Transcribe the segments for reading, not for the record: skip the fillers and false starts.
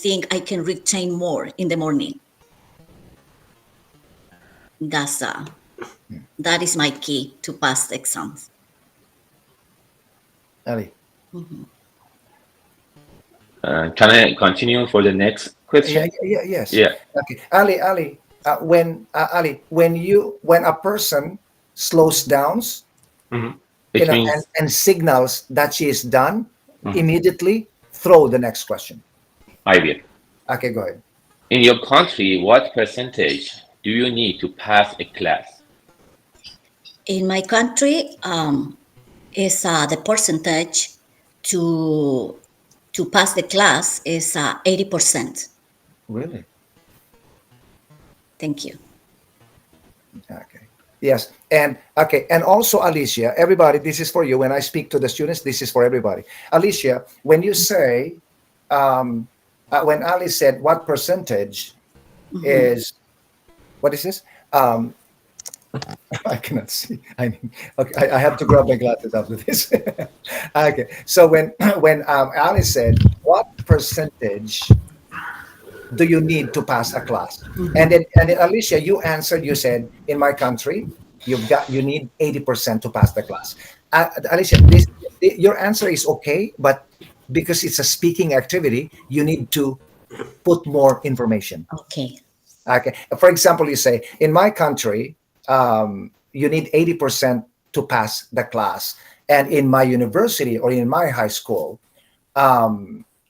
think I can retain more in the morning. That's that is my key to pass the exams. Ali. Can I continue for the next question? Yes. Yeah. Okay, Ali. Ali, when a person slows down, Mhm. It means and signals that she is done, mhm. immediately throw the next question. I will. Okay, go ahead. In your country, what percentage do you need to pass a class? In my country, is the percentage to to pass the class is 80%. Really? Thank you. Okay. Yes. And okay. And also, Alicia, everybody, this is for you. When I speak to the students, this is for everybody. Alicia, when you say, when Ali said, what percentage is, what is this? Um, I cannot see. I mean, okay, I have to grab my glasses after this. Okay. So when Ali said, what percentage do you need to pass a class? And then Alicia, you answered. You said, in my country, you need 80% to pass the class. Alicia, your answer is okay, but because it's a speaking activity, you need to put more information. Okay. Okay. For example, you say, in my country, you need 80% to pass the class, and in my university or in my high school,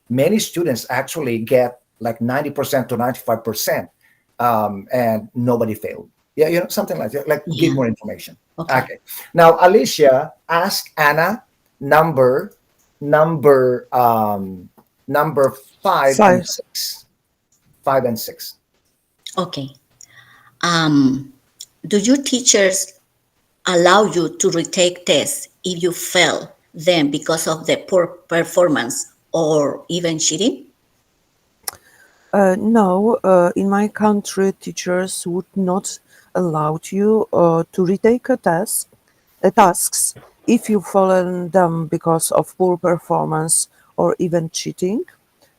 many students actually get like 90% to 95%, and nobody failed. Yeah, something like that. Like, give Yeah. more information. Okay. Okay. Now, Alicia, ask Anna number number number five and Five. six. 5 and 6. Okay. Um, do your teachers allow you to retake tests if you fail them because of the poor performance or even cheating? No, in my country, teachers would not allow you to retake tasks if you fall them because of poor performance or even cheating.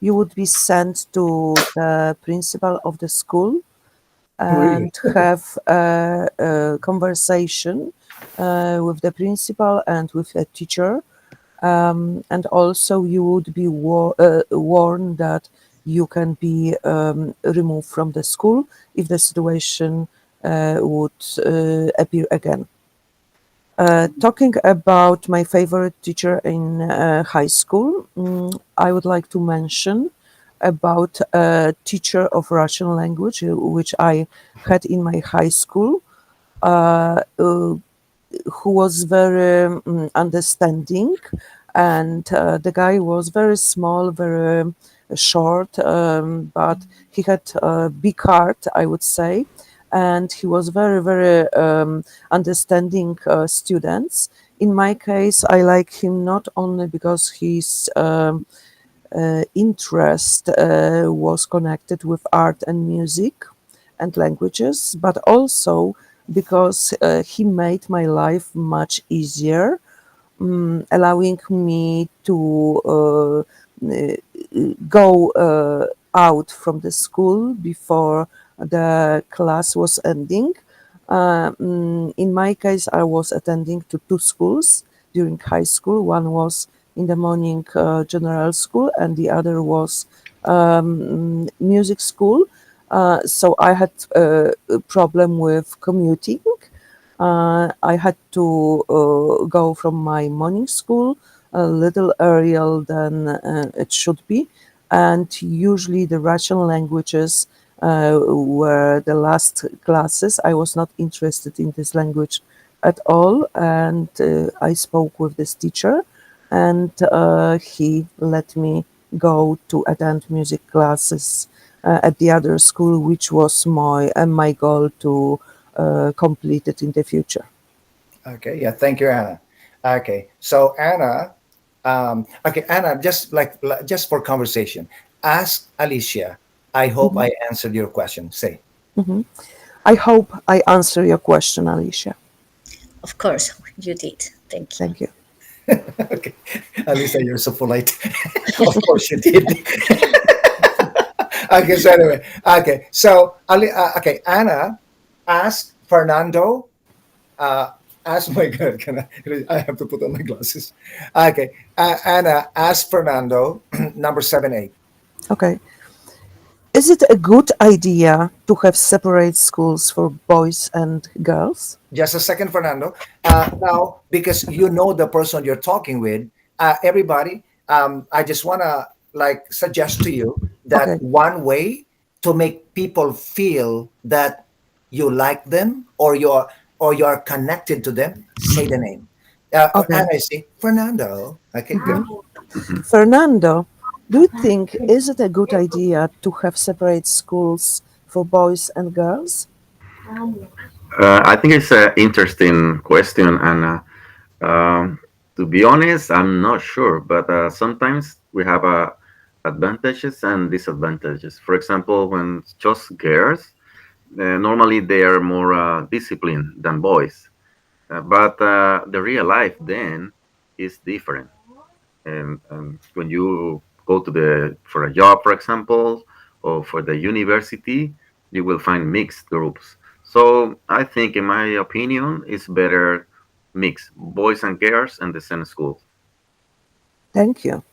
You would be sent to the principal of the school Really? and have a conversation with the principal and with the teacher. And also, you would be warned that you can be removed from the school if the situation would appear again. Talking about my favorite teacher in high school, I would like to mention about a teacher of Russian language, which I had in my high school, who was very understanding, and the guy was very small, very short, but he had a big heart, I would say, and he was very, very understanding students. In my case, I like him not only because his interest was connected with art and music and languages, but also because he made my life much easier, allowing me to go out from the school before the class was ending. In my case, I was attending to two schools during high school. One was in the morning general school, and the other was music school. So I had a problem with commuting. I had to go from my morning school a little earlier than it should be, and usually the Russian languages were the last classes. I was not interested in this language at all, and I spoke with this teacher, and he let me go to attend music classes at the other school, which was my goal to complete it in the future. Okay, yeah, thank you, Anna. Okay, so Anna, okay, Anna, just for conversation, ask Alicia. I hope Mhm, I answered your question. Say, mhm. I hope I answer your question, Alicia. Of course, you did. Thank you. Thank you. okay, Alicia, you're so polite. Of course you did. Okay, so anyway, okay, so okay, Anna asked Fernando. Uh, ask my God, I have to put on my glasses. Okay, Anna asked Fernando, number 7, 8. Okay. Is it a good idea to have separate schools for boys and girls? Just a second, Fernando. Now, because you know the person you're talking with, everybody, I just want to like suggest to you that Okay. one way to make people feel that you like them or you're connected to them, say the name. And Okay. I say Fernando. Okay, good. Fernando, do you think is it a good idea to have separate schools for boys and girls? I think it's an interesting question, and to be honest, I'm not sure. But sometimes we have advantages and disadvantages. For example, when it's just girls, normally they are more disciplined than boys. But the real life then is different. And when you go to the for a job, for example, or for the university, you will find mixed groups. So I think, in my opinion, it's better mix boys and girls in the same school. Thank you.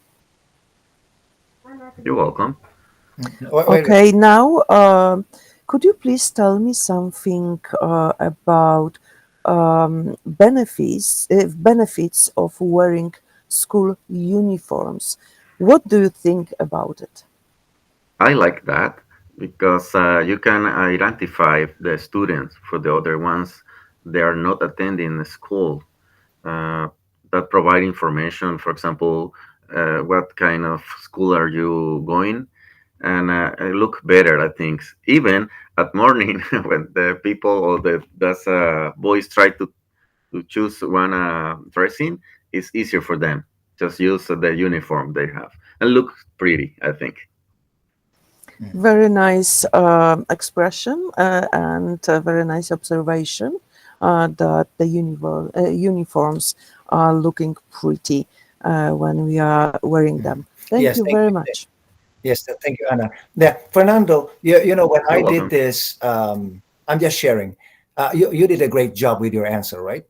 You're welcome. Wait. Okay, now could you please tell me something about benefits of wearing school uniforms? What do you think about it? I like that because you can identify the students for the other ones they are not attending school, uh, that provide information. For example, what kind of school are you going? And I look better, I think. Even at morning, when the people or the boys try to choose one dressing, it's easier for them. Just use the uniform they have and look pretty, I think. Very nice expression and very nice observation that the uniforms are looking pretty when we are wearing them. Thank you Yes, thank very you. much. Yes, thank you, Anna. Yeah, Fernando, you know, when You're I did welcome. this, I'm just sharing. You did a great job with your answer, right?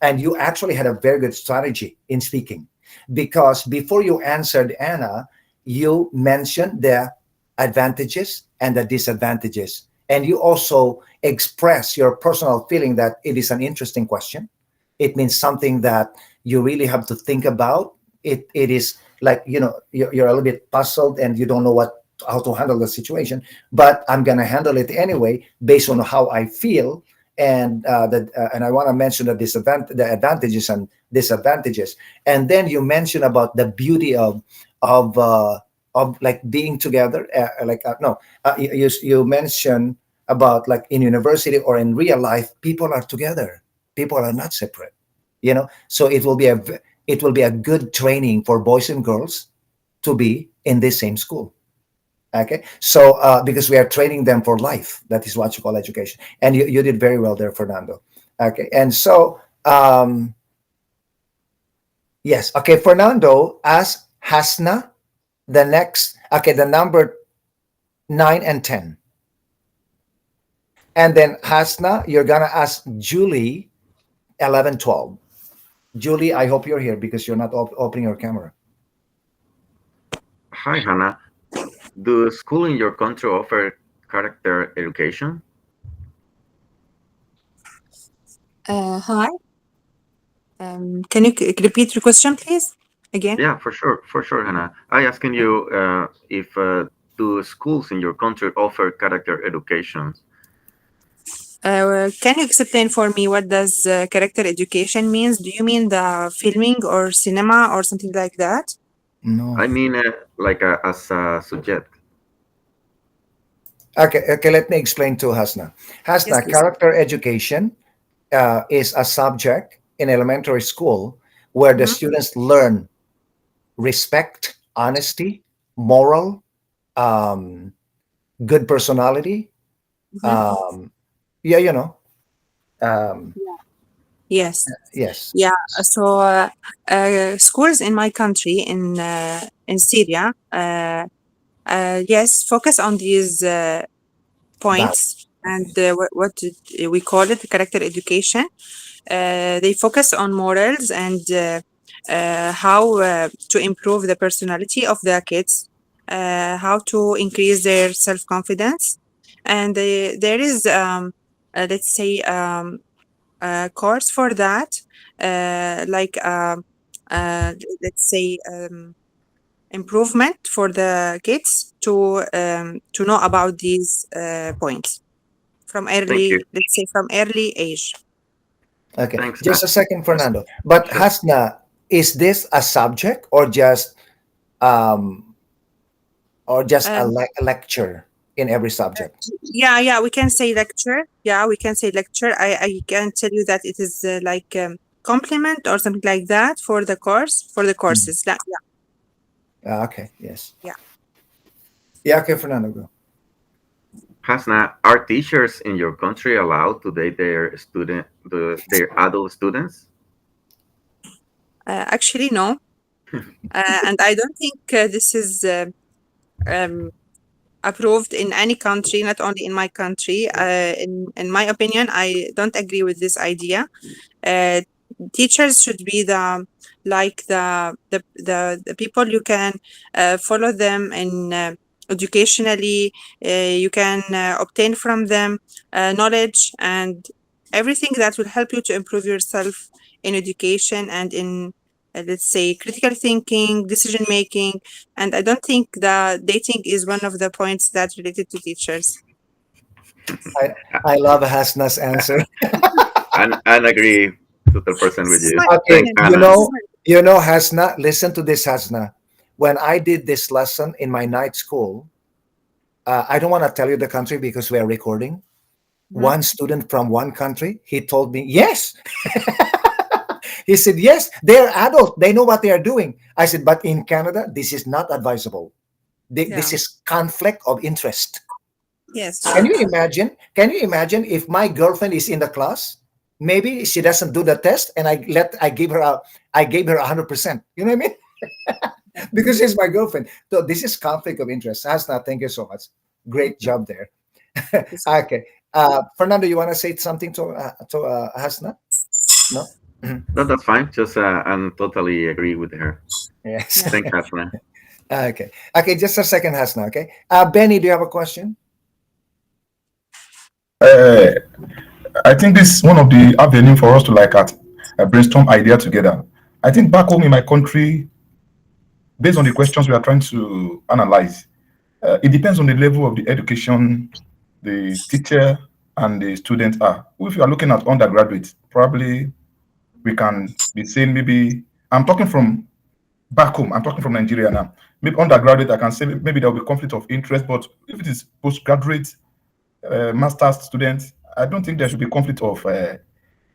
And you actually had a very good strategy in speaking. Because before you answered Anna, you mentioned the advantages and the disadvantages. And you also express your personal feeling that it is an interesting question. It means something that you really have to think about. It is like, you're a little bit puzzled and you don't know how to handle the situation, but I'm going to handle it anyway based on how I feel. And I want to mention the advantages and disadvantages. And then you mention about the beauty of uh, of like being together, no, you mention about like in university or in real life, people are together, people are not separate, so it will be a good training for boys and girls to be in the same school. Okay, so because we are training them for life, that is what you call education, and you did very well there, Fernando. Okay, and so yes, okay, Fernando asked Hasna the next, okay, the number 9 and 10, and then Hasna, you're gonna ask Julie 11, 12. Julie, I hope you're here because you're not opening your camera. Hi, Hannah. Do school in your country offer character education? Hi. Can you repeat your question, please? Again? Yeah, for sure, Hannah. I asking you if do schools in your country offer character education? Can you explain for me what does character education means? Do you mean the filming or cinema or something like that? No. I mean, like as a subject. Okay, let me explain to Hasna. Yes, Hasna, please. character education is a subject in elementary school where the Mhm. students learn respect, honesty, moral, um, good personality. Mhm. Um, yeah, um, Yes. yes. Yeah. So schools in my country in Syria. Yes, focus on these Val. points and we call it character education. They focus on morals and how to improve the personality of the kids, how to increase their self confidence, and there is let's say a course for that, like let's say improvement for the kids to know about these points from Thank you. let's say from early age. Okay, Thanks. just a second, Fernando. But Sure. Hasna, is this a subject um, or just a, Um, a lecture in every subject? yeah, we can say lecture. Yeah, we can say lecture. I can tell you that it is like complement or something like that for the course, for the Mm. courses. Okay, yes. Yeah. Yeah, okay, Fernando, go. Hasna, are teachers in your country allowed to date their adult students? Actually, no. And I don't think this is um, approved in any country, not only in my country. In my opinion, I don't agree with this idea. Uh, Teachers should be the like the people you can follow them in educationally. You can obtain from them knowledge and everything that will help you to improve yourself in education and in let's say critical thinking, decision making. And I don't think that dating is one of the points that related to teachers. I, I love Hasna's answer. And agree to the person with This is you. my Okay, Thanks, opinion. you Hannah. This is know, my Hasna, listen to this, Hasna. When I did this lesson in my night school, I don't want to tell you the country because we are recording. Mhm. One student from one country, he told me, yes. He said, yes, they're adult. They know what they are doing. I said, but in Canada, this is not advisable. This Yeah. is conflict of interest. Yes. Can you imagine? Can you imagine if my girlfriend is in the class? Maybe she doesn't do the test, and I gave her 100%. You know what I mean? Because she's my girlfriend. So this is conflict of interest. Hasna, thank you so much. Great job there. Okay, Fernando, you want to say something to Hasna? No. Mhm. No, that's fine. Just I'm totally agree with her. Yes. Yeah. Thanks, Hasna. Okay. Okay. Just a second, Hasna. Okay. Benny, do you have a question? Uh, I think this is one of the avenue for us to like at brainstorm idea together. I think back home in my country, based on the questions we are trying to analyze, it depends on the level of the education the teacher and the student are. If you are looking at undergraduate, probably we can be saying maybe I'm talking from back home. I'm talking from Nigeria now. Maybe undergraduate, I can say maybe there will be conflict of interest. But if it is postgraduate, master's student, I don't think there should be conflict of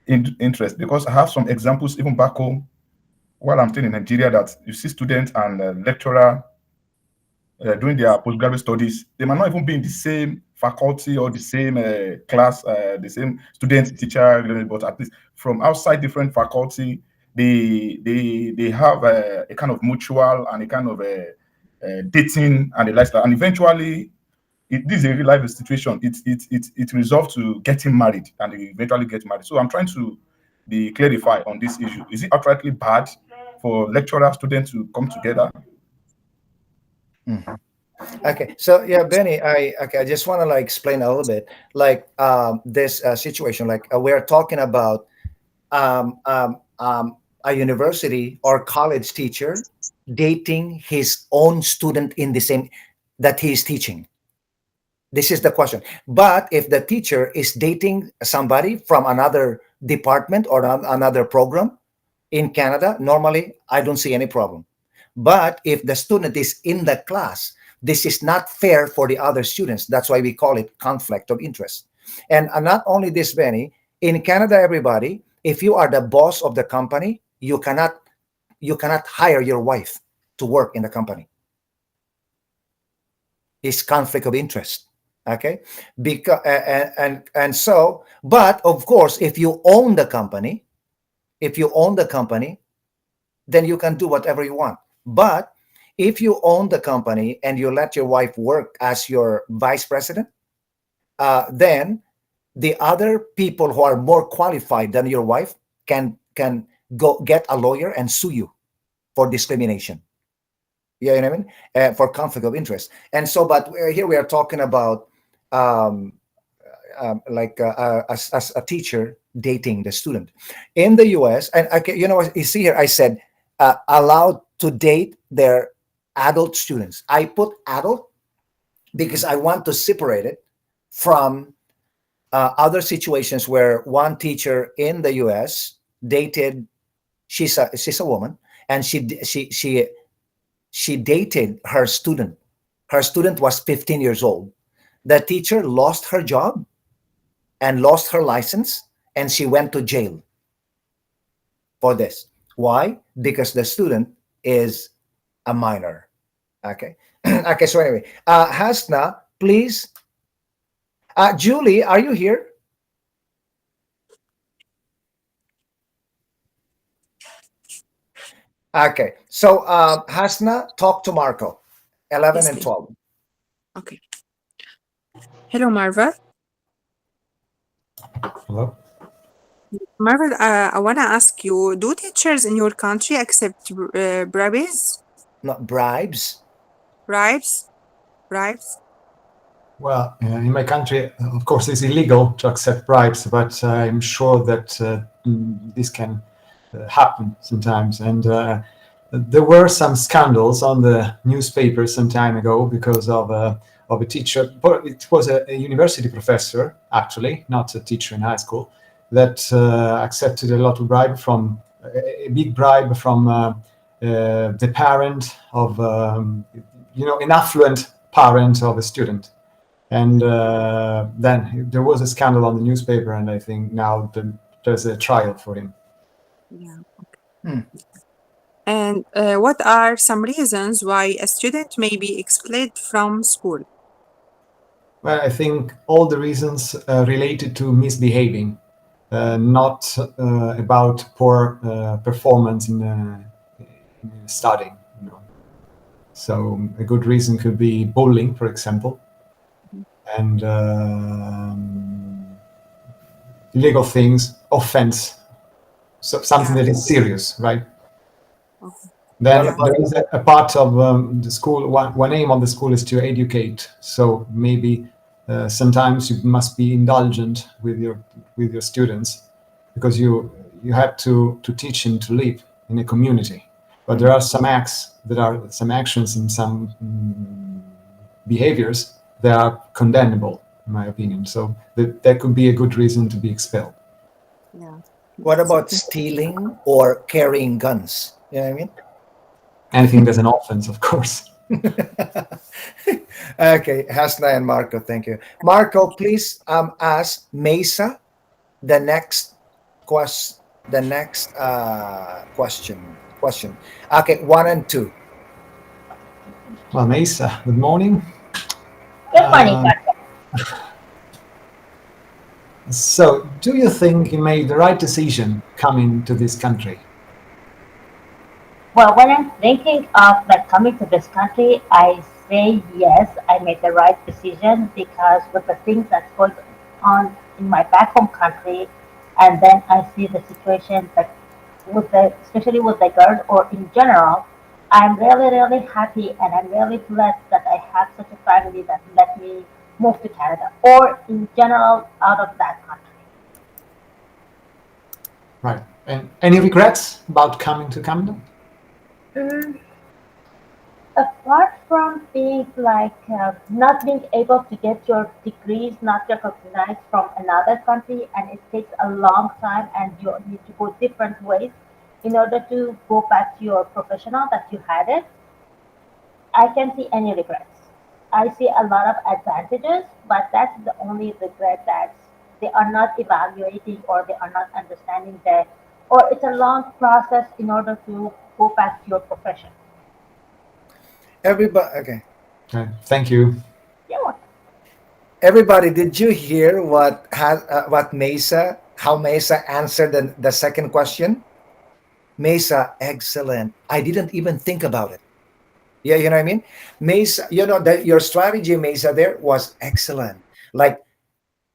interest because I have some examples even back home while I'm still in Nigeria that you see students and lecturer doing their postgraduate studies, they might not even be in the same faculty or the same class, the same student teacher, but at least from outside different faculty, they have a kind of mutual and a kind of dating and a lifestyle, and eventually. This is a real life situation. It resolves to getting married, and they eventually get married. So I'm trying to be clarify on this issue. Is it outrightly bad for lecturer students to come together? Mhm. Okay, so yeah, Benny, I just want to like explain a little bit, like this situation. Like we're talking about um, um, um, a university or college teacher dating his own student in the same that he is teaching. This is the question. But if the teacher is dating somebody from another department or another program in Canada, normally I don't see any problem. But if the student is in the class, this is not fair for the other students. That's why we call it conflict of interest. And not only this, Benny, in Canada, everybody, if you are the boss of the company, you cannot hire your wife to work in the company. It's conflict of interest. Okay, because and so, but of course, if you own the company, then you can do whatever you want. But If you own the company and you let your wife work as your vice president, then the other people who are more qualified than your wife can go get a lawyer and sue you for discrimination. You know what I mean? For conflict of interest. And so, but here we are talking about um, like as a teacher dating the student in the U.S. And you know, you see here, I said allowed to date their adult students. I put adult because I want to separate it from other situations where one teacher in the U.S. dated. She's a woman, and she dated her student. Her student was 15 years old. The teacher lost her job and lost her license, and she went to jail for this. Why? Because the student is a minor. Okay. Okay. So anyway, Hasna, please. Julie, are you here? Okay. So Hasna, talk to Marco. 11 Yes, and please. 12. Okay. Hello, Marva. Hello? Marva, I want to ask you, do teachers in your country accept bribes? Not bribes. Bribes? Bribes? Well, in my country, of course, it's illegal to accept bribes, but I'm sure that this can happen sometimes. And there were some scandals on the newspaper some time ago because of a teacher. But it was a university professor, actually, not a teacher in high school, that accepted a lot of bribe from a big bribe from the parent of an affluent parent of a student. And then there was a scandal on the newspaper, and I think now there's a trial for him. Yeah. Hmm. And what are some reasons why a student may be expelled from school? Well, I think all the reasons related to misbehaving, not about poor performance in studying. So a good reason could be bullying, for example, and illegal things, offense, so something Yeah. that is serious, right? Okay. Then Yeah. there is a part of the school. One aim of the school is to educate. So maybe sometimes you must be indulgent with your students, because you have to teach them to live in a community. But there are some actions and some behaviors that are condemnable, in my opinion. So that could be a good reason to be expelled. Yeah. What about stealing or carrying guns? You know what I mean? Anything that's an offense, of course. Okay, Hasna and Marco, thank you. Marco, please ask Mesa the next question. Okay, 1 and 2. Well, Mesa, good morning. Good morning, Uh, Marco. So, do you think you made the right decision coming to this country? Well, when I'm thinking of like coming to this country, I say yes, I made the right decision because with the things that's going on in my back home country, and then I see the situation that especially with the girls or in general, I'm really, really happy and I'm really blessed that I have such a family that let me move to Canada or in general out of that country. Right. And any regrets about coming to Canada? Mm, Apart from being like not being able to get your degrees not recognized from another country, and it takes a long time, and you need to go different ways in order to go back to your professional that you had it. I can't see any regrets. I see a lot of advantages, but that's the only regret that they are not evaluating or they are not understanding that, or it's a long process in order to go back to your profession. Everybody, okay. Okay, thank you. Yeah. Everybody, did you hear how Mesa answered the second question? Mesa, excellent. I didn't even think about it. Yeah, you know what I mean? Mesa, you know that your strategy, Mesa, there was excellent. Like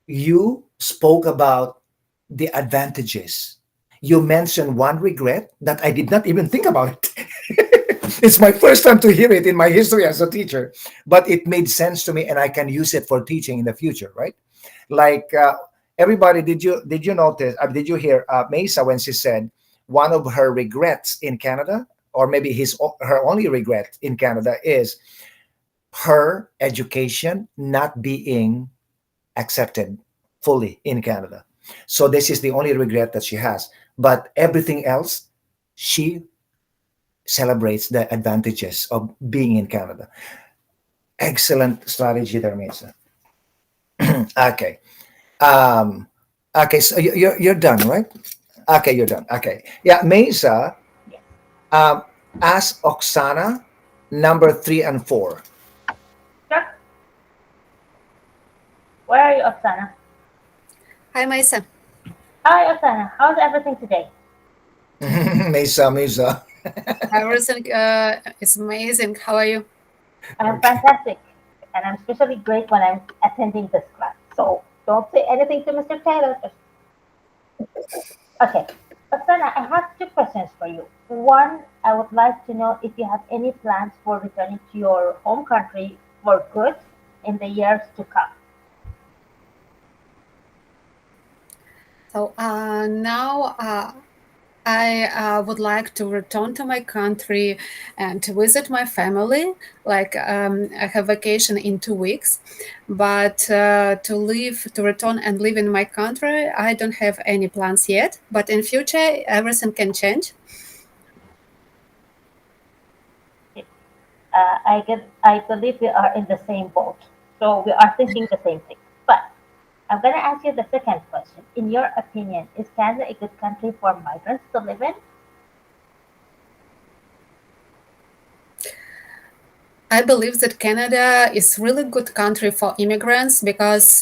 you spoke about the advantages. You mentioned one regret that I did not even think about it. It's my first time to hear it in my history as a teacher, but it made sense to me, and I can use it for teaching in the future, right? Like everybody, did you notice? Did you hear Mesa when she said one of her regrets in Canada, or maybe her only regret in Canada is her education not being accepted fully in Canada. So this is the only regret that she has. But everything else, she celebrates the advantages of being in Canada. Excellent strategy there, Mesa. Okay. Um, okay, so you're done, right? Okay, you're done. Okay. Yeah, Mesa, Yes. um, ask Oksana number 3 and 4. Sure. Where are you, Oksana? Hi, Maisa. Hi, Oksana. How's everything today? Mesa. Everything is amazing. How are you? I'm Okay. fantastic, and I'm especially great when I'm attending this class. So don't say anything to Mr. Taylor. Okay. Oksana, I have two questions for you. One, I would like to know if you have any plans for returning to your home country for good in the years to come. So now I would like to return to my country and to visit my family. Like I have vacation in 2 weeks, but to return and live in my country, I don't have any plans yet. But in future, everything can change. I believe we are in the same boat. So we are thinking the same thing. But I'm going to ask you the second question. In your opinion, is Canada a good country for migrants to live in? I believe that Canada is really good country for immigrants because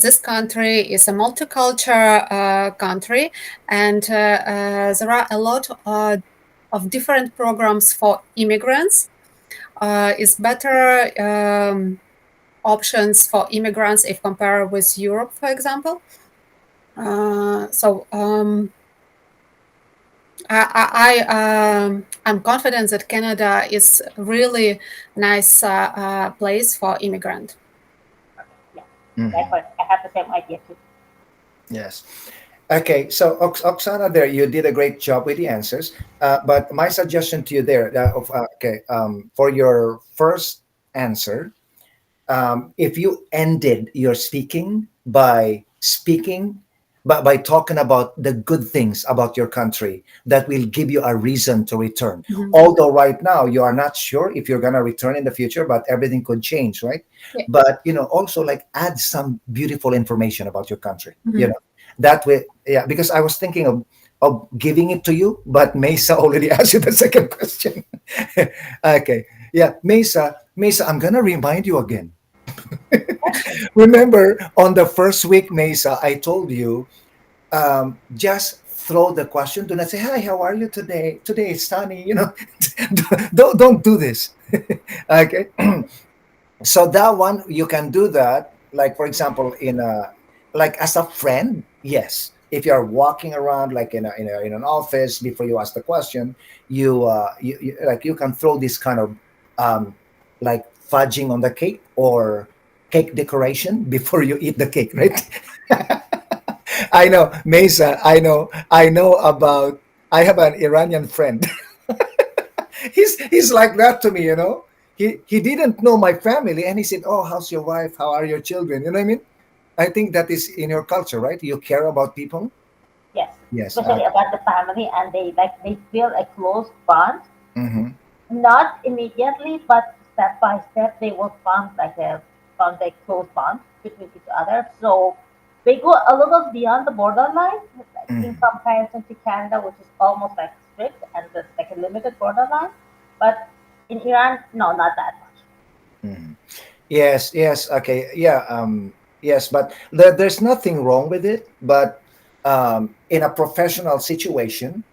this country is a multicultural country, and there are a lot of different programs for immigrants. It's better options for immigrants if compared with Europe, for example. So I'm confident that Canada is really nice place for immigrant. Yeah, Mhm. likewise. I have the same idea too. Yes. Okay, so Oksana, there you did a great job with the answers. But my suggestion to you there, for your first answer, if you ended your speaking by speaking, but by talking about the good things about your country, that will give you a reason to return. Mhm. Although right now you are not sure if you're gonna return in the future, but everything could change, right? Yeah. But also like add some beautiful information about your country. Mhm. That way, yeah. Because I was thinking of giving it to you, but Mesa already asked you the second question. Okay, yeah, Mesa, I'm gonna remind you again. Remember on the first week, Mesa, I told you just throw the question. Do not say, "Hi, how are you today? Today it's sunny." Don't do this. Okay. So that one you can do that. Like for example, like as a friend, yes. If you are walking around like in an office before you ask the question, you can throw this kind of um, like fudging on the cake or cake decoration before you eat the cake, right? I know, Mesa. I know about. I have an Iranian friend. He's like that to me. He didn't know my family, and he said, "Oh, how's your wife? How are your children?" You know what I mean? I think that is in your culture, right? You care about people. Yes, Yes. especially about the family, and they feel a close bond. Mm-hmm. Not immediately, but step by step, they will found a close bond between each other. So they go a little beyond the borderline, like in Mm-hmm. comparison to Canada, which is almost like strict and just like a limited borderline. But in Iran, no, not that much. Mm-hmm. Yes. Yes. Okay. Yeah. Yes, but there's nothing wrong with it. But in a professional situation,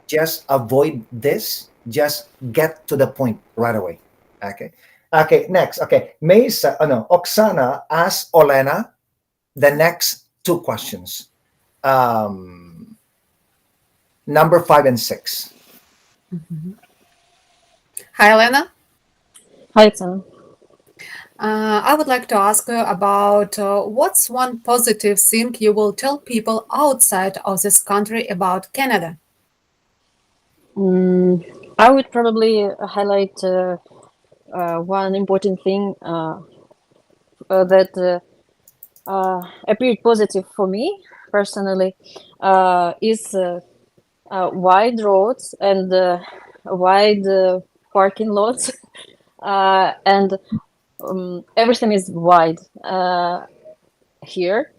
just avoid this Just get to the point right away. Okay. Okay. Next. Okay. Mesa. Oh no. Oksana asked Olena the next two questions. Number 5 and 6. Hi, Elena. Hi, Sam. I would like to ask you about what's one positive thing you will tell people outside of this country about Canada? I would probably highlight one important thing that appeared positive for me personally is wide roads and wide parking lots, and everything is wide here.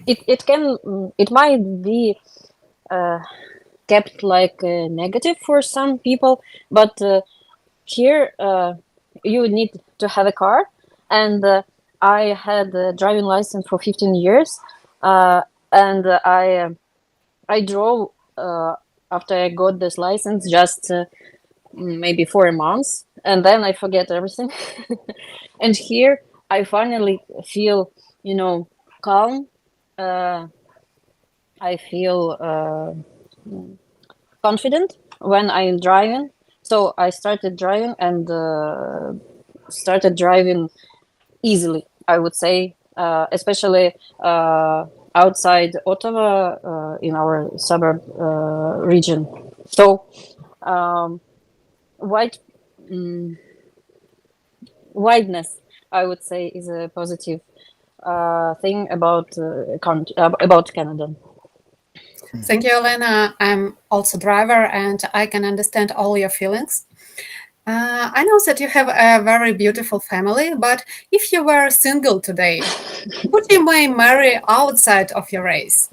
It might be kept like negative for some people, but here you need to have a car, and I had a driving license for 15 years, and I drove after I got this license just maybe 4 months, and then I forget everything. And here I finally feel, calm. I feel confident when I'm driving. So I started driving and started driving easily, I would say, especially outside Ottawa in our suburb region. So wide, wideness, I would say, is a positive thing about about Canada. Thank you, Elena. I'm also driver and I can understand all your feelings. I know that you have a very beautiful family, but if you were single today, would you may marry outside of your race?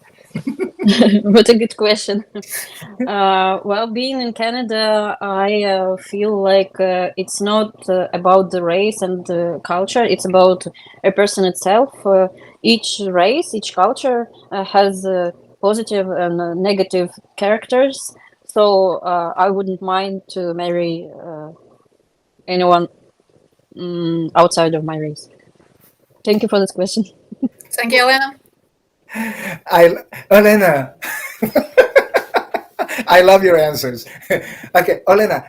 What a good question. Well, being in Canada, I feel like it's not about the race and the culture, it's about a person itself. Each race, each culture has positive and negative characters. So I wouldn't mind to marry anyone outside of my race. Thank you for this question. Thank you, Elena. Olena, I love your answers. Okay, Olena,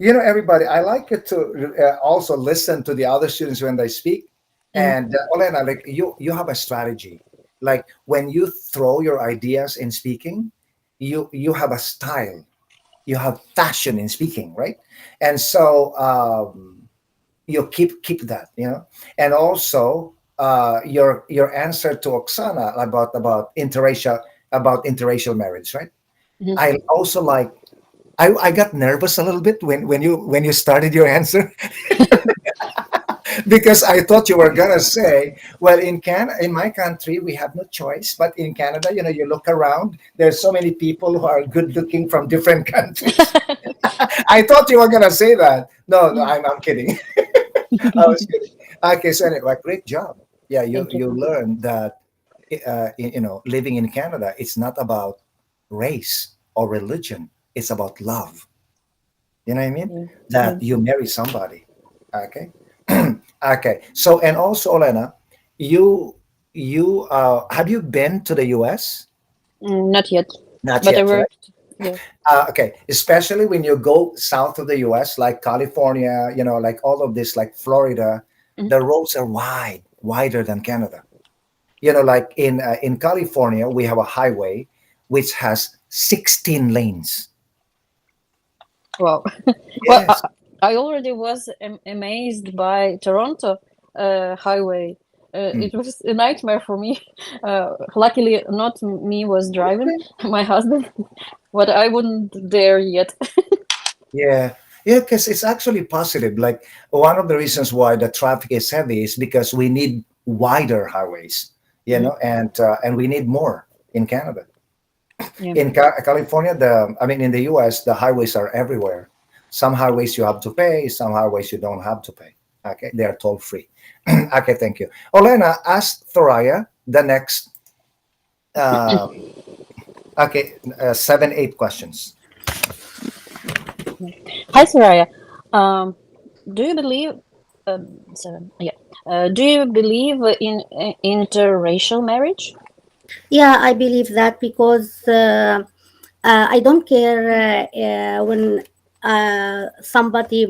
everybody, I like you to also listen to the other students when they speak. And Olena, like you have a strategy. Like when you throw your ideas in speaking, you have a style, you have fashion in speaking, right? And so you keep that, and also your answer to Oksana about interracial marriage, right? I also like. I got nervous a little bit when you started your answer because I thought you were gonna say, well, in my country we have no choice, but in Canada, you look around, there's so many people who are good looking from different countries. I thought you were gonna say that. No, I'm kidding. I was kidding. Okay, so anyway, great job. Yeah, Thank you you. learned that living in Canada, it's not about race or religion. It's about love. You know what I mean? Yeah. That you marry somebody. Okay. Okay. So and also, Olena, you have you been to the U.S.? Not yet, Not but I yet, right? worked. Yeah. Okay, especially when you go south of the U.S., like California, like all of this, like Florida, Mhm. the roads are wider than Canada. Like in California, we have a highway which has 16 lanes. Wow. Well, Yes. I already was amazed by Toronto highway. Mm. It was a nightmare for me. Luckily, not me was driving, my husband, but I wouldn't dare yet. Yeah. Yeah, because it's actually positive. Like one of the reasons why the traffic is heavy is because we need wider highways, Mhm. and we need more in Canada. Yeah. In California, in the US, the highways are everywhere. Some highways you have to pay, some highways you don't have to pay. Okay, they are toll free. Okay, thank you. Olena, ask Thoraya the next, uh, okay, 7, 8 questions. Hi, Soraya. Um, do you believe? Yeah. Do you believe in interracial marriage? Yeah, I believe that because I don't care when somebody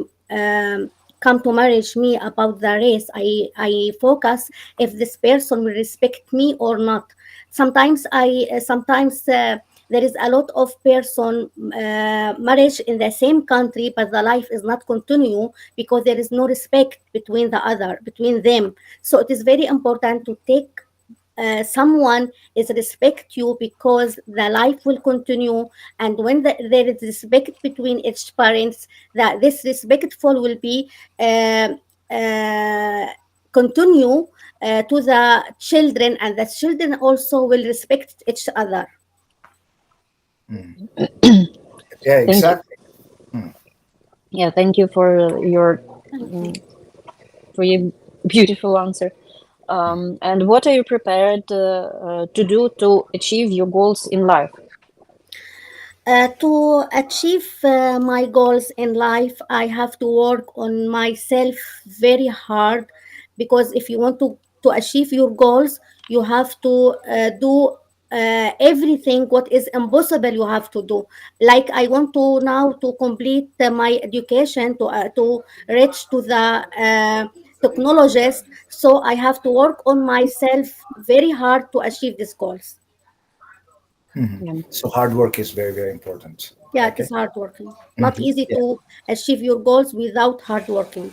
come to marriage me about the race. I focus if this person will respect me or not. Sometimes there is a lot of person marriage in the same country, but the life is not continue because there is no respect between them. So it is very important to take someone is respect you because the life will continue, and when there is respect between each parents, that this respectful will be uh, uh, continue to the children, and the children also will respect each other. Mm. Yeah, Thank you. exactly. Mm. Yeah, thank you for your Thank you. mm, for your beautiful answer. And what are you prepared to do to achieve your goals in life? To achieve my goals in life, I have to work on myself very hard, because if you want to achieve your goals, you have to do everything what is impossible you have to do. Like I want to now to complete my education to reach to the technologist, so I have to work on myself very hard to achieve these goals. Mhm. Yeah. So hard work is very, very important. Yeah, it Okay. is hard working. Not Mhm. easy Yeah. to achieve your goals without hard working.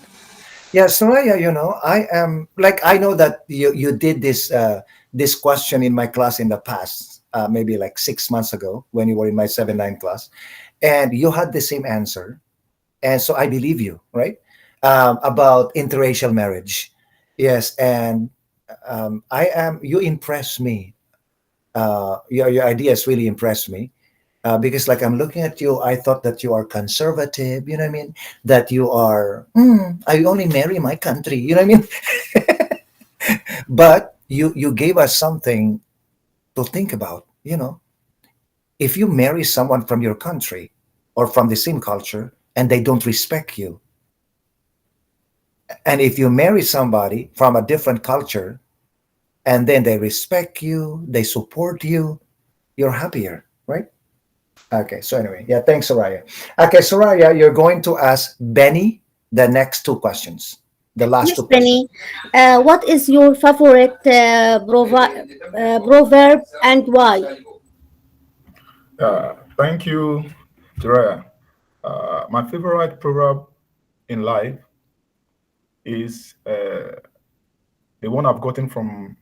Yeah, Soraya, I am like I know that you did this question in my class in the past, maybe like 6 months ago when you were in my 7-9 class, and you had the same answer, and so I believe you, right? About interracial marriage, yes, and you impress me. Your ideas really impress me, because like I'm looking at you, I thought that you are conservative. You know what I mean? That you are. I only marry my country. You know what I mean? But you gave us something to think about. If you marry someone from your country or from the same culture and they don't respect you, and if you marry somebody from a different culture and then they respect you, they support you, you're happier, right? Okay, so anyway, yeah, thanks, Soraya. Okay, Soraya, you're going to ask Benny the next two questions, the last Yes, two questions. Penny. What is your favorite proverb and why? Thank you, Jiraya. My favorite proverb in life is the one I've gotten from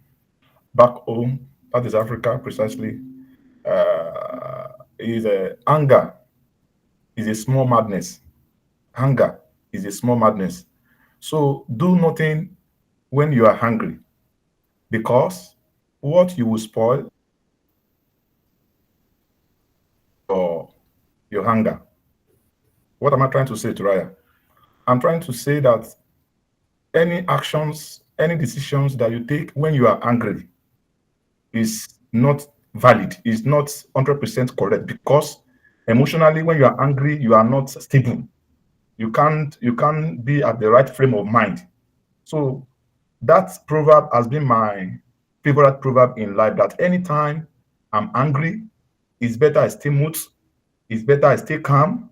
back home, that is Africa precisely, is anger is a small madness. Hunger is a small madness. So do nothing when you are hungry, because what you will spoil your, your hunger. What am I trying to say, Raya? I'm trying to say that any actions, any decisions that you take when you are angry is not valid, is not 100% correct, because emotionally, when you are angry, you are not stable. You can't be at the right frame of mind. So that proverb has been my favorite proverb in life, that anytime I'm angry, it's better I stay mute, it's better I stay calm,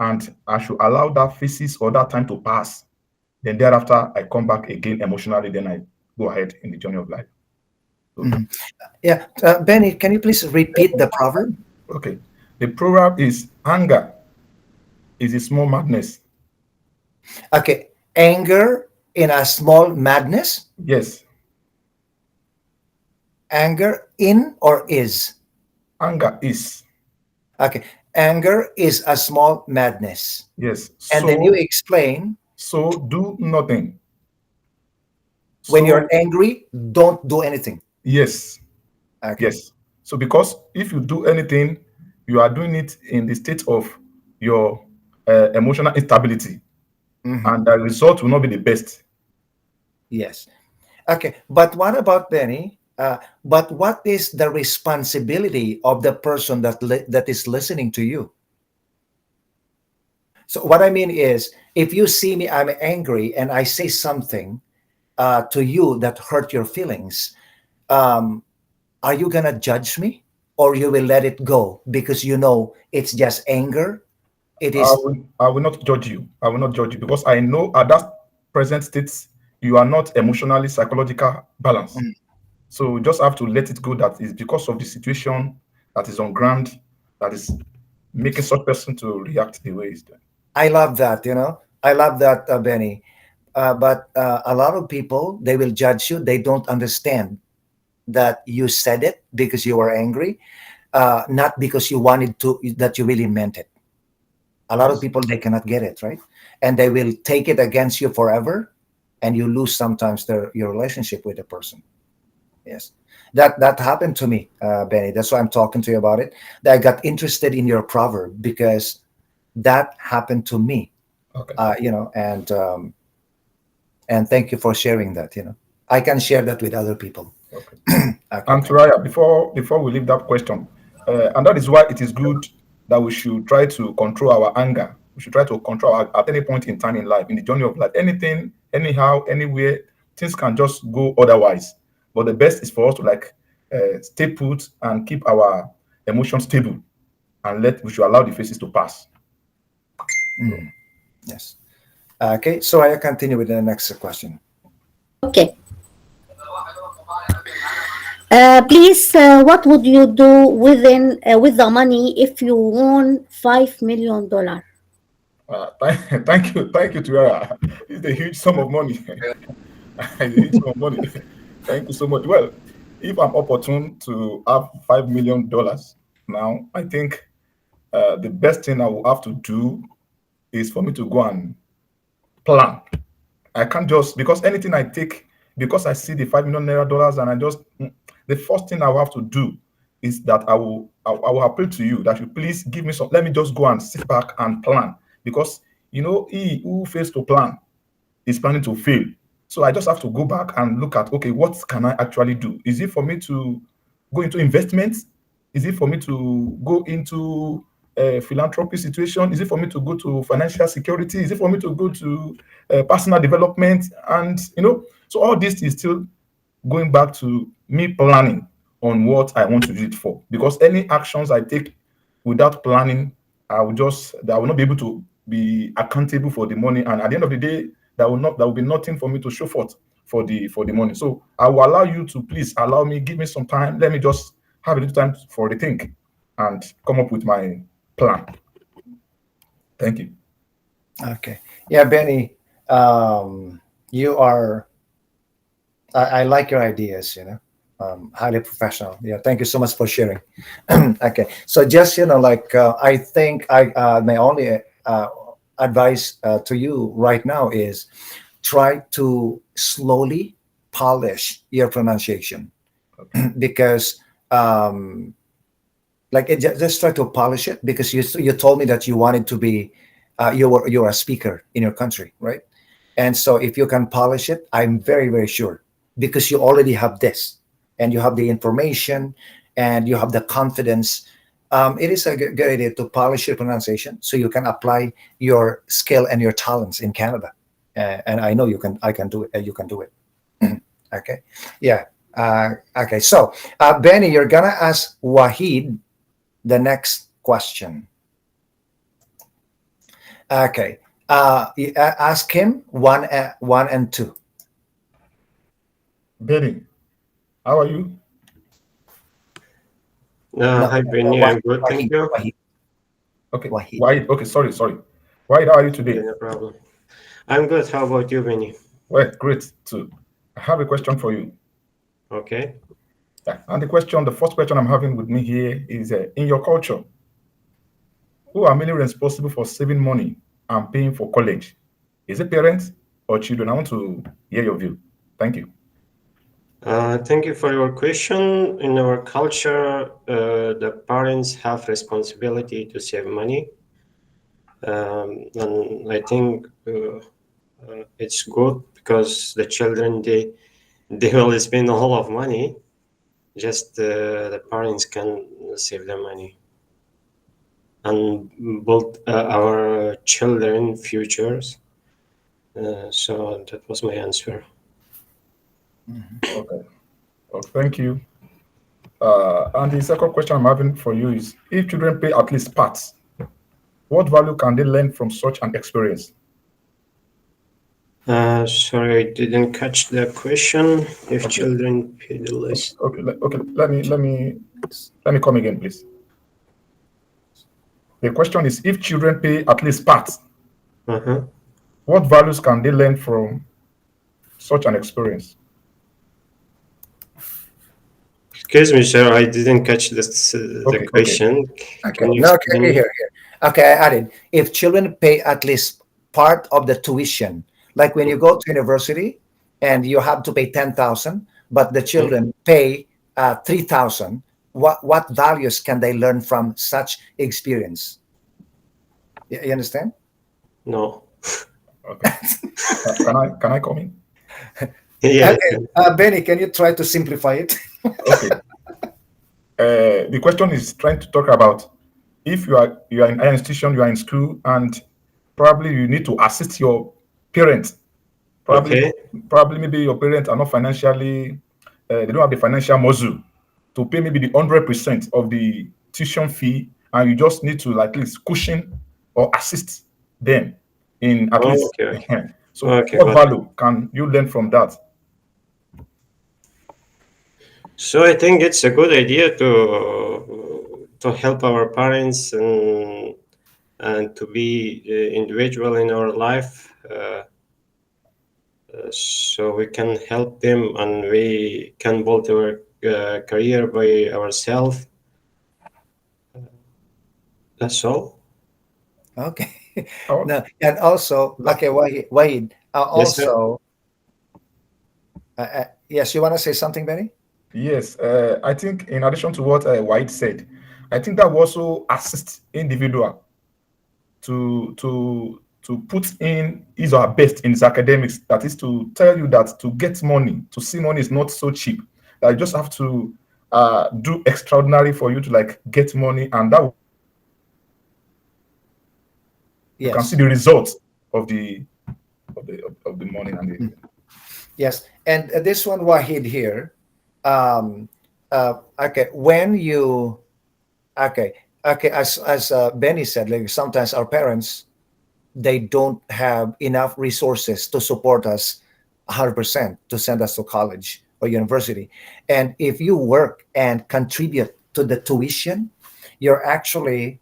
and I should allow that phases or that time to pass. Then thereafter, I come back again emotionally, then I go ahead in the journey of life. So, Mhm. Yeah, Benny, can you please repeat the proverb? okay. The proverb is anger is a small madness. Okay, anger in a small madness. Yes, Anger in or is? anger is. Okay, anger is a small madness. Yes. And then you So explain, so do nothing. when you're So angry, don't do anything. yes, Okay. yes. So because if you do anything, you are doing it in the state of your emotional instability, Mhm. and the result will not be the best. Yes. Okay, but what about Benny? But what is the responsibility of the person that is listening to you? So what I mean is, if you see me, I'm angry, and I say something to you that hurt your feelings, um, are you gonna judge me, or you will let it go because you know it's just anger? It is. I will not judge you. I will not judge you because I know at that present state you are not emotionally psychological balance. Mm. So you just have to let it go. That is because of the situation that is on ground that is making such person to react the way he's doing. I love that. I love that, Benny. But a lot of people, they will judge you. They don't understand that you said it because you were angry, not because you wanted to, that you really meant it. A lot of Yes. people, they cannot get it, right? And they will take it against you forever, and you lose sometimes your relationship with the person. Yes, that happened to me, Benny. That's why I'm talking to you about it. That I got interested in your proverb because that happened to me. Okay. And thank you for sharing that. I can share that with other people. Okay. Okay. And Turaya, before we leave that question, and that is why it is good that we should try to control our anger. We should try to control at any point in time in life, in the journey of life. Anything, anyhow, anywhere, things can just go otherwise. But the best is for us to stay put and keep our emotions stable, and we should allow the phases to pass. So, Mm, yes. Okay. So I continue with the next question. Okay. Please, what would you do with the money if you won $5 million? thank you, Turaya. It's a huge sum of money. It's a huge sum of money. Thank you so much. Well, if I'm opportune to have $5 million now, I think the best thing I will have to do is for me to go and plan. I can't just because anything I take because I see the $5 million and the first thing I will have to do is that I will appeal to you that you please give me some. Let me just go and sit back and plan because he who fails to plan is planning to fail. So I just have to go back and look at, okay, what can I actually do? Is it for me to go into investments? Is it for me to go into a philanthropy situation? Is it for me to go to financial security? Is it for me to go to personal development? And, so all this is still going back to me planning on what I want to use it for. Because any actions I take without planning, I will not be able to be accountable for the money. And at the end of the day, there will be nothing for me to show forth for the money. So I will allow you to please allow me, give me some time. Let me just have a little time for the think and come up with my plan. Thank you. Okay. Yeah, Benny, you are, I like your ideas, highly professional. Yeah, thank you so much for sharing. Okay. So just, I think my only advice to you right now is try to slowly polish your pronunciation because just try to polish it because you told me that you wanted to be you're a speaker in your country, right? And so if you can polish it, I'm very, very sure because you already have this and you have the information and you have the confidence. It is a good idea to polish your pronunciation so you can apply your skill and your talents in Canada. And I know I can do it. You can do it. Okay. Yeah. Okay. So, Benny, you're going to ask Wahid the next question. Okay. Ask him one and two. Benny, how are you? No, Hi, Benny. I'm good, thank you. Wahid. Okay. Wahid. Wahid. Okay, sorry. Wahid, how are you today? Okay, no problem. I'm good. How about you, Benny? Well, great too. I have a question for you. Okay. Yeah. And the first question I'm having with me here is in your culture, who are mainly responsible for saving money and paying for college? Is it parents or children? I want to hear your view. Thank you. Thank you for your question. In our culture, the parents have responsibility to save money, and I think it's good because the children they will spend a lot of money. Just the parents can save the money. and build our children futures. So that was my answer. Okay. Well, thank you. And the second question I'm having for you is, if children pay at least parts, what value can they learn from such an experience? Sorry, I didn't catch the question. If Okay. children pay the list. Okay. Okay. Let me come again, please. The question is, if children pay at least parts, Uh-huh. what values can they learn from such an experience? Excuse me, sir, I didn't catch this, Okay. the question. Okay. Can you No, explain? okay, here. Okay, I added. If children pay at least part of the tuition, like when you go to university and you have to pay 10,000, but the children pay 3,000, what values can they learn from such experience? You understand? No. Okay. Can I come in? Yeah. Okay, Benny, can you try to simplify it? Okay. The question is trying to talk about if you are in an institution, you are in school, and probably you need to assist your parents. Okay. Probably maybe your parents are not financially, they don't have the financial muscle to pay maybe the 100% of the tuition fee, and you just need to like at least cushion or assist them in at least. Okay. So, Okay, what got it. value can you learn from that? So I think it's a good idea to help our parents and to be individual in our life, so we can help them and we can build our career by ourselves. That's all. Okay. Oh, No, and also, okay, Wahid, Yes, sir. also, yes, you want to say something, Benny? yes, I think in addition to what White said, I think that will also assist individual to put in his or her best in his academics. That is to tell you that to get money, to see money is not so cheap. That you just have to do extraordinary for you to like get money, and that you can see Yes. the results of the money and the. Yes, and this one, Wahid here. Okay, when you okay, as Benny said, like sometimes our parents they don't have enough resources to support us 100% to send us to college or university, and if you work and contribute to the tuition, you're actually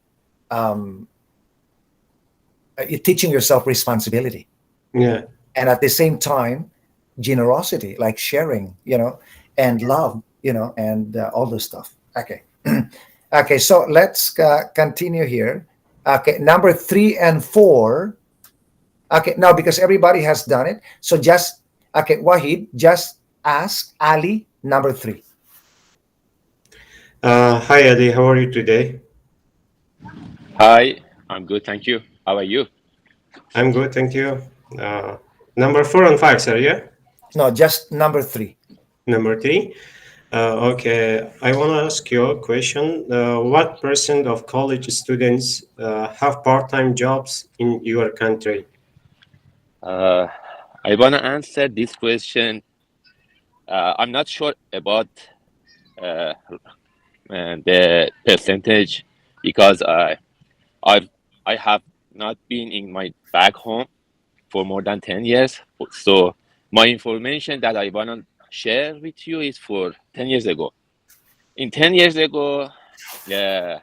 um, you're teaching yourself responsibility, Yeah. and at the same time generosity, like sharing, and love, and all this stuff. Okay. Okay, so let's continue here. Okay, number 3 and 4. Okay, now because everybody has done it, so just okay, Wahid, just ask Ali number 3. Hi, Eddie. How are you today? Hi, I'm good, thank you. How are you? I'm good, thank you. Number 4 and 5, sir. Yeah. No, just number 3. Number 3. Okay, I want to ask you a question. What percent of college students have part-time jobs in your country? Uh, I want to answer this question. I'm not sure about uh, the percentage because I've I have not been in my back home for more than 10 years. So my information that I want to share with you is for 10 years ago. In 10 years ago, the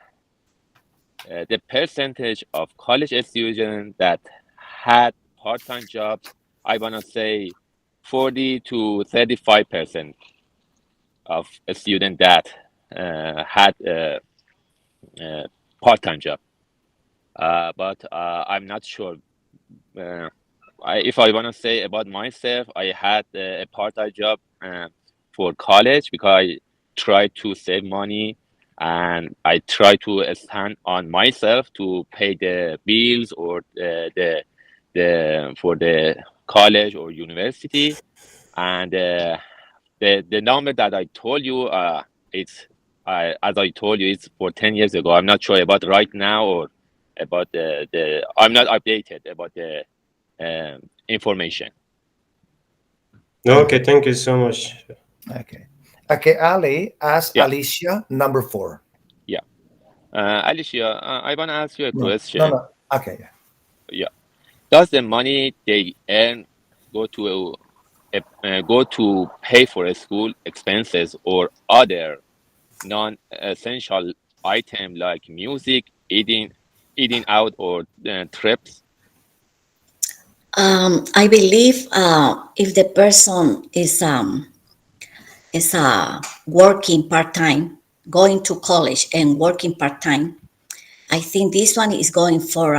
the percentage of college students that had part-time jobs, I want to say 40 to 35% of a student that had a part-time job. But I'm not sure. Uh, if I want to say about myself, I had a part-time job for college because I tried to save money and I try to stand on myself to pay the bills or the for the college or university. And the number that I told you, it's as I told you, it's for 10 years ago. I'm not sure about right now or about the I'm not updated about the information. Okay, thank you so much. Okay. Okay, Ali, ask Yeah, Alicia number 4. yeah. Alicia, I want to ask you a No, no, question. no. Okay, yeah. Yeah. Does the money they earn go to go to pay for a school expenses or other non-essential item like music, eating out, or trips? I believe if the person is working part time, going to college and working part time, I think this one is going for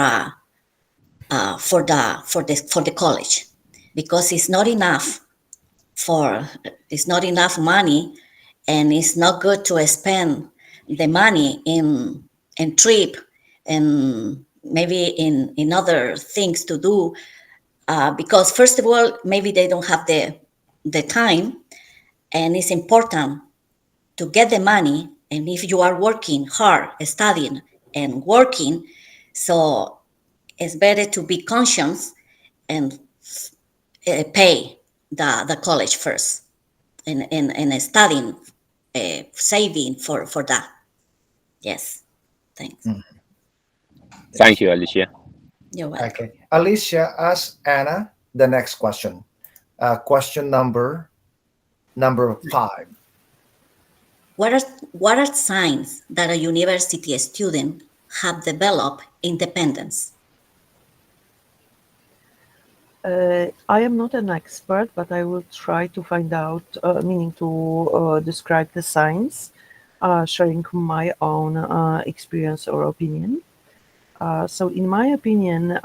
the college, because for it's not enough money, and it's not good to spend the money in trip and maybe in other things to do, because first of all maybe they don't have the time, and it's important to get the money. And if you are working hard, studying and working, so it's better to be conscious and pay the college first, and studying, saving for that. Yes, thanks. Mm, Thank yes. you, Alicia. You're welcome. Okay. Alicia, ask Anna the next question. Question number 5. What are signs that a university student have developed independence? I am not an expert, but I will try to find out, meaning to describe the signs, sharing my own experience or opinion. So, in my opinion,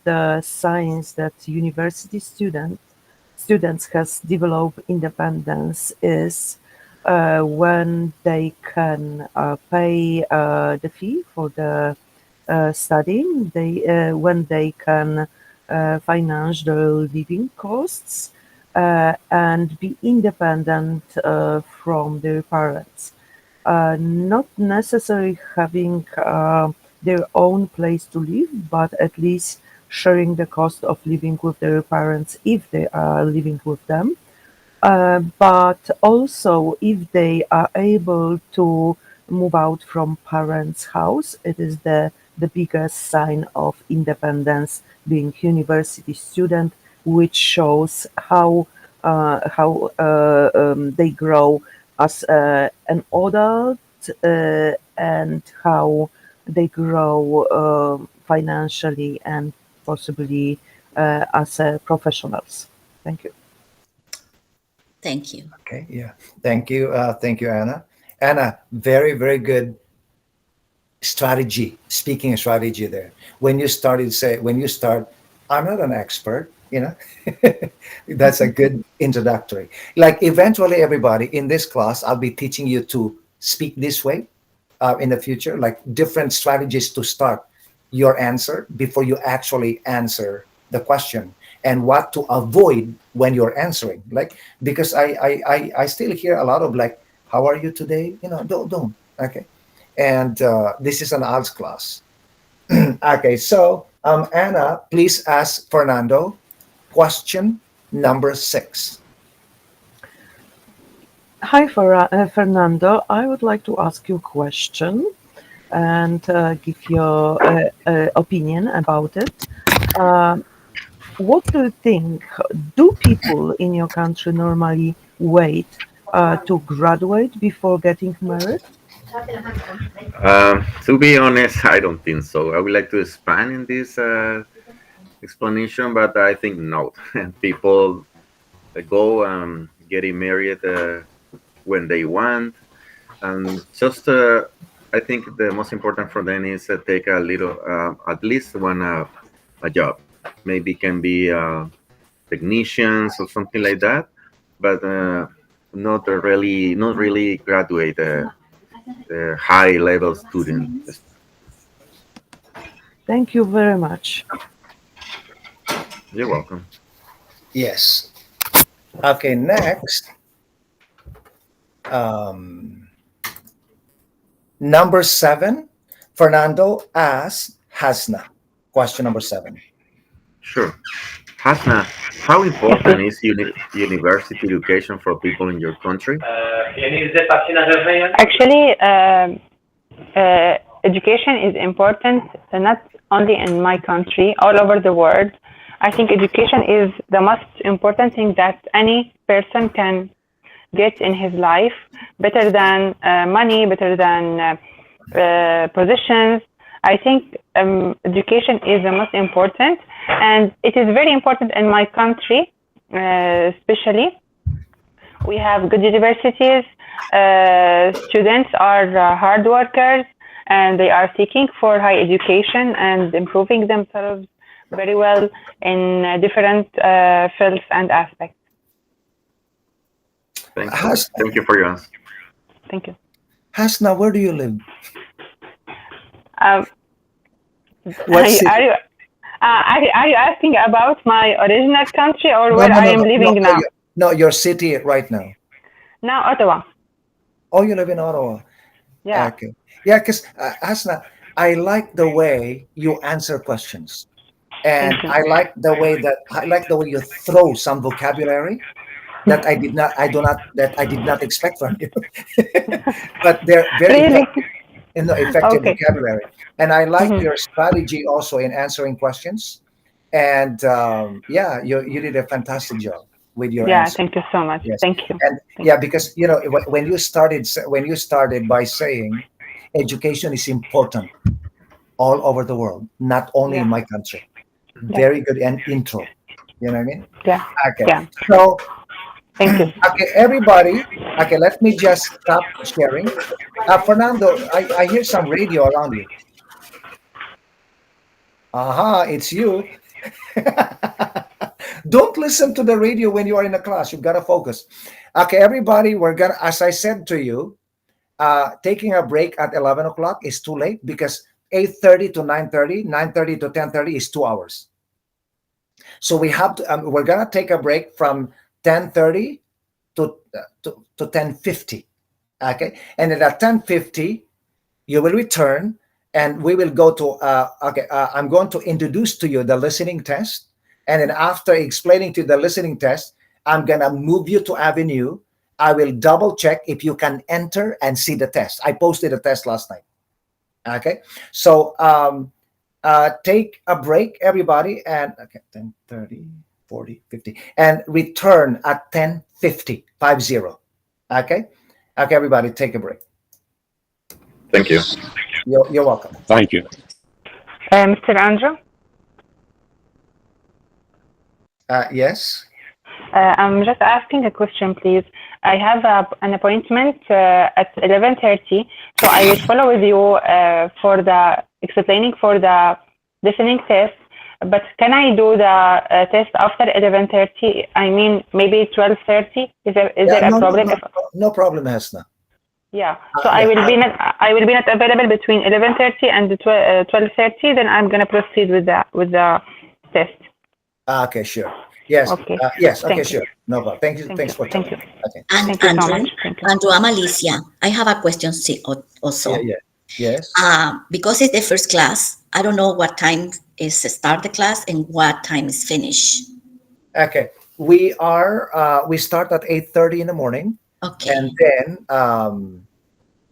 the signs that university students has developed independence is when they can pay the fee for the studying. They when they can finance their living costs and be independent from their parents. Not necessarily having their own place to live, but at least sharing the cost of living with their parents if they are living with them. But also, if they are able to move out from parents' house, it is the biggest sign of independence being university student, which shows how they grow as an adult and how they grow financially and possibly as professionals. Thank you. Thank you. Okay, yeah. Thank you, Anna. Anna, very, very good strategy, speaking of strategy there. When you start, I'm not an expert, that's a good introductory. Like eventually everybody in this class, I'll be teaching you to speak this way in the future, like different strategies to start your answer before you actually answer the question, and what to avoid when you're answering. Like, because I still hear a lot of like, how are you today? Don't. Okay. And this is an IELTS class. Okay, so Anna, please ask Fernando question number 6. Hi, Fernando. I would like to ask you a question and give your opinion about it. Um, what do you think? Do people in your country normally wait to graduate before getting married? To be honest, I don't think so. I would like to expand in this explanation, but I think no. People go getting married when they want, and just I think the most important for them is take a little, at least one a job. Maybe can be technicians or something like that, but not really graduate high level student. Thank you very much. You're welcome. Yes. Okay, next. Um, Number 7, Fernando asks Hasna. Question number 7. Sure. Hasna, how Yes, important please. is university education for people in your country? Actually, education is important, not only in my country, all over the world. I think education is the most important thing that any person can get in his life, better than money, better than positions. I think education is the most important, and it is very important in my country, especially. We have good universities. Students are hard workers, and they are seeking for high education and improving themselves very well in different fields and aspects. Thank you. Hasna, Thank you for your answer. Thank you. Hasna, where do you live? Um, What are city? you are you asking about my original country or No, where no, I no, am no, no, living no, now? no, your city right now. Now, Ottawa. Oh, you live in Ottawa. Yeah. Okay. Yeah, because Hasna, I like the way you answer questions, and Thank you. I like the way you throw some vocabulary that I did not expect from you. But they're very Really? effective, effective Okay. vocabulary, and I like Mhm. your strategy also in answering questions. And yeah, you did a fantastic job with your Yeah. answer. Thank you so much. Yes, Thank you. and Thank yeah, because when you started by saying education is important all over the world, not you. only in Yeah. my country. Yeah. Very good and intro. You know what I mean? Yeah. Okay. Yeah. So Thank you. okay, everybody. Okay, let me just stop sharing. Fernando, I hear some radio around you. Aha, it's you. Don't listen to the radio when you are in a class. You've got to focus. Okay, everybody, we're gonna, as I said to you, taking a break at 11 o'clock is too late because 8:30 to 9:30, 9:30 to 10:30 is 2 hours. So we have to. We're gonna take a break from 10:30 to 10:50. Okay, and then at 10:50 you will return, and we will go to. Okay, I'm going to introduce to you the listening test, and then after explaining to you the listening test, I'm gonna move you to Avenue. I will double check if you can enter and see the test. I posted a test last night. Okay, so take a break, everybody, and okay, 10, 30, 40, 50, and return at 10:50, 50. Okay, okay, everybody, take a break. Thank you. You're welcome. Thank you. Mr. Andrew, Yes. I'm just asking a question, please. I have an appointment at 11:30, so I will follow with you for the explaining for the listening test. But can I do the test after 11:30? I mean, maybe 12:30. Is there Yeah, a no, no, problem? no, no problem, Hasna. Yeah. So Yeah. I will be not available between 11:30 and 12:30. Then I'm gonna proceed with the test. Okay, sure. Yes. Okay. Yes. Okay, Thank you. sure. No problem. Thank you. Thank Thanks you. for Thank telling you. me. Okay. And Thank you so Andrew, much. Thank you. Andrew, I'm Alicia. I have a question Yeah. also. Yeah. Yes. Because it's the first class, I don't know what time is start the class and what time is finish. Okay. We start at 8:30 in the morning, Okay. and then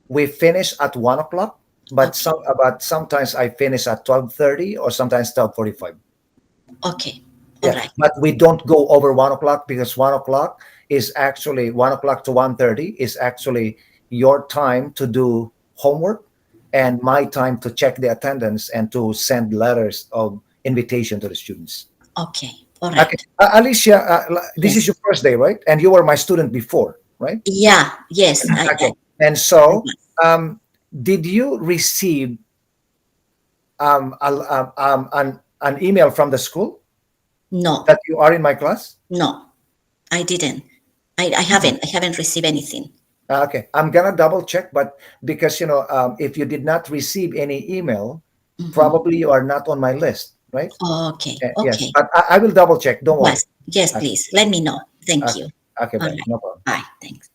we finish at 1 o'clock. But sometimes I finish at 12:30 or sometimes 12:45. Okay. All Yeah, right. but we don't go over 1 o'clock because 1 o'clock is actually 1 o'clock to 1:30 is actually your time to do homework and my time to check the attendance and to send letters of invitation to the students. Okay. All Okay, right. Alicia, this is Yes. your first day, right? And you were my student before, right? Yeah. Yes. Okay, and so did you receive an email from the school No. that you are in my class? No. I didn't. I haven't. I haven't received anything. Okay, I'm gonna double check, but because if you did not receive any email, probably you are not on my list, right? Okay. Yes, Okay. but I will double check. Don't worry. Yes. Yes, Okay, please. Let me know. Thank okay, you. okay, All bye. right. No problem. Bye. Thanks.